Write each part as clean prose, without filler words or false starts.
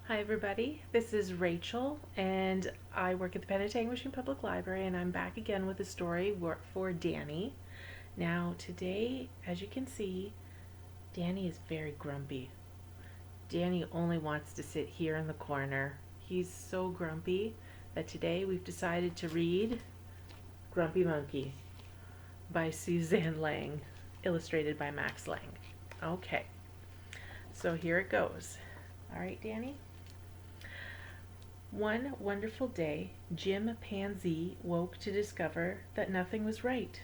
Hi everybody, this is Rachel and I work at the Penetanguishing Public Library and I'm back again with a story for Danny. Now today, as you can see, Danny is very grumpy. Danny only wants to sit here in the corner. He's so grumpy that today we've decided to read Grumpy Monkey by Suzanne Lang, illustrated by Max Lang. Okay, so here it goes. All right, Danny? One wonderful day, Jim Pansy woke to discover that nothing was right.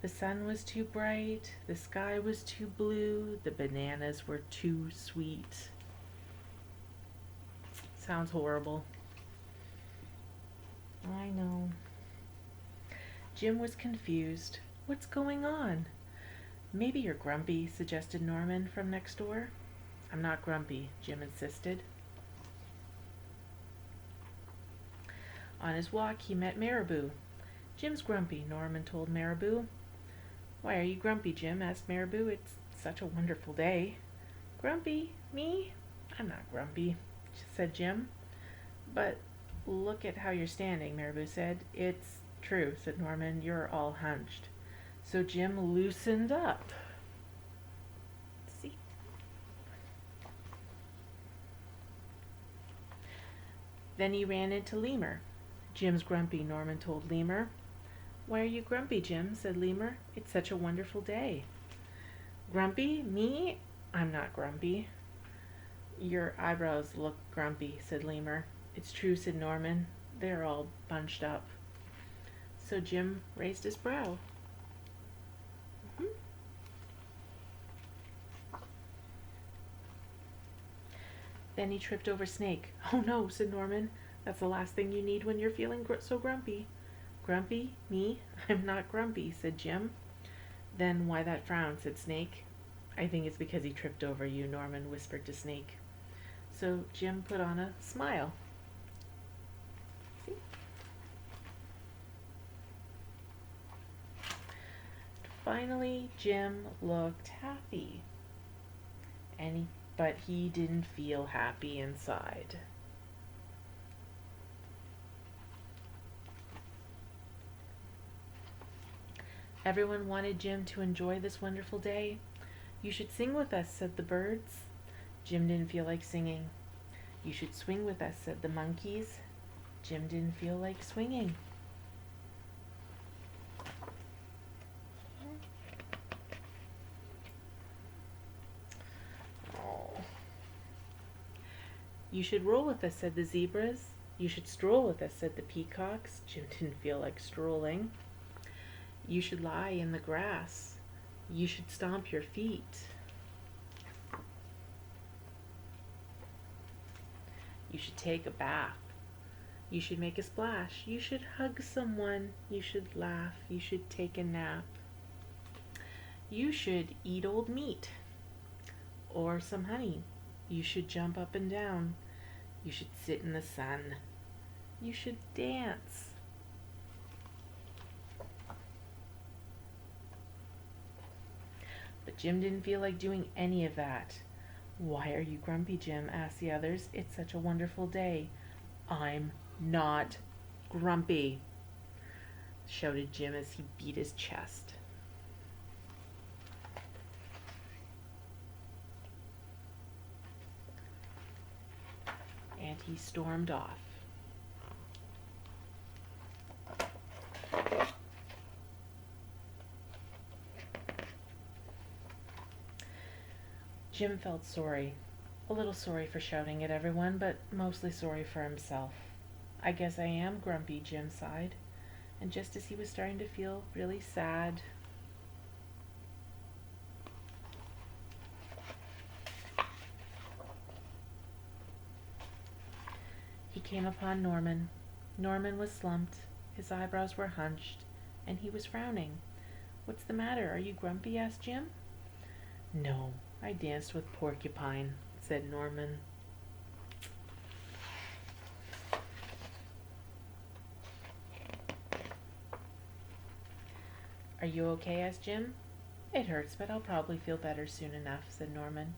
The sun was too bright, the sky was too blue, the bananas were too sweet. Sounds horrible. I know. Jim was confused. What's going on? Maybe you're grumpy, suggested Norman from next door. I'm not grumpy, Jim insisted. On his walk, he met Marabou. Jim's grumpy, Norman told Marabou. Why are you grumpy, Jim? Asked Marabou. It's such a wonderful day. Grumpy? Me? I'm not grumpy, said Jim. But look at how you're standing, Marabou said. It's true, said Norman. You're all hunched. So Jim loosened up. See? Then he ran into Lemur. Jim's grumpy, Norman told Lemur. Why are you grumpy, Jim? Said Lemur. It's such a wonderful day. Grumpy? Me? I'm not grumpy. Your eyebrows look grumpy, said Lemur. It's true, said Norman. They're all bunched up. So Jim raised his brow. Then he tripped over Snake. Oh no, said Norman. That's the last thing you need when you're feeling so grumpy. Grumpy? Me? I'm not grumpy, said Jim. Then why that frown, said Snake. I think it's because he tripped over you, Norman whispered to Snake. So Jim put on a smile. See? Finally, Jim looked happy. But he didn't feel happy inside. Everyone wanted Jim to enjoy this wonderful day. You should sing with us, said the birds. Jim didn't feel like singing. You should swing with us, said the monkeys. Jim didn't feel like swinging. Oh. You should roll with us, said the zebras. You should stroll with us, said the peacocks. Jim didn't feel like strolling. You should lie in the grass. You should stomp your feet. You should take a bath. You should make a splash. You should hug someone. You should laugh. You should take a nap. You should eat old meat or some honey. You should jump up and down. You should sit in the sun. You should dance. But Jim didn't feel like doing any of that. Why are you grumpy, Jim? Asked the others. It's such a wonderful day. I'm not grumpy, shouted Jim as he beat his chest. And he stormed off. Jim felt sorry. A little sorry for shouting at everyone, but mostly sorry for himself. I guess I am grumpy, Jim sighed. And just as he was starting to feel really sad, he came upon Norman. Norman was slumped, his eyebrows were hunched, and he was frowning. What's the matter? Are you grumpy? Asked Jim. No, I danced with Porcupine, said Norman. Are you okay? Asked Jim. It hurts, but I'll probably feel better soon enough, said Norman.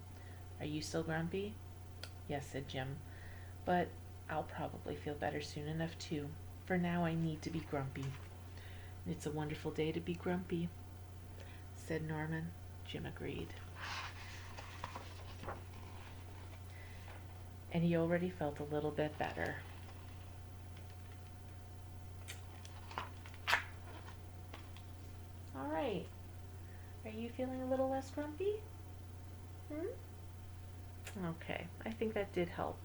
Are you still grumpy? Yes, said Jim, but I'll probably feel better soon enough too. For now I need to be grumpy. It's a wonderful day to be grumpy, said Norman. Jim agreed. And he already felt a little bit better. All right. Are you feeling a little less grumpy? Okay, I think that did help.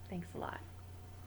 Thanks a lot.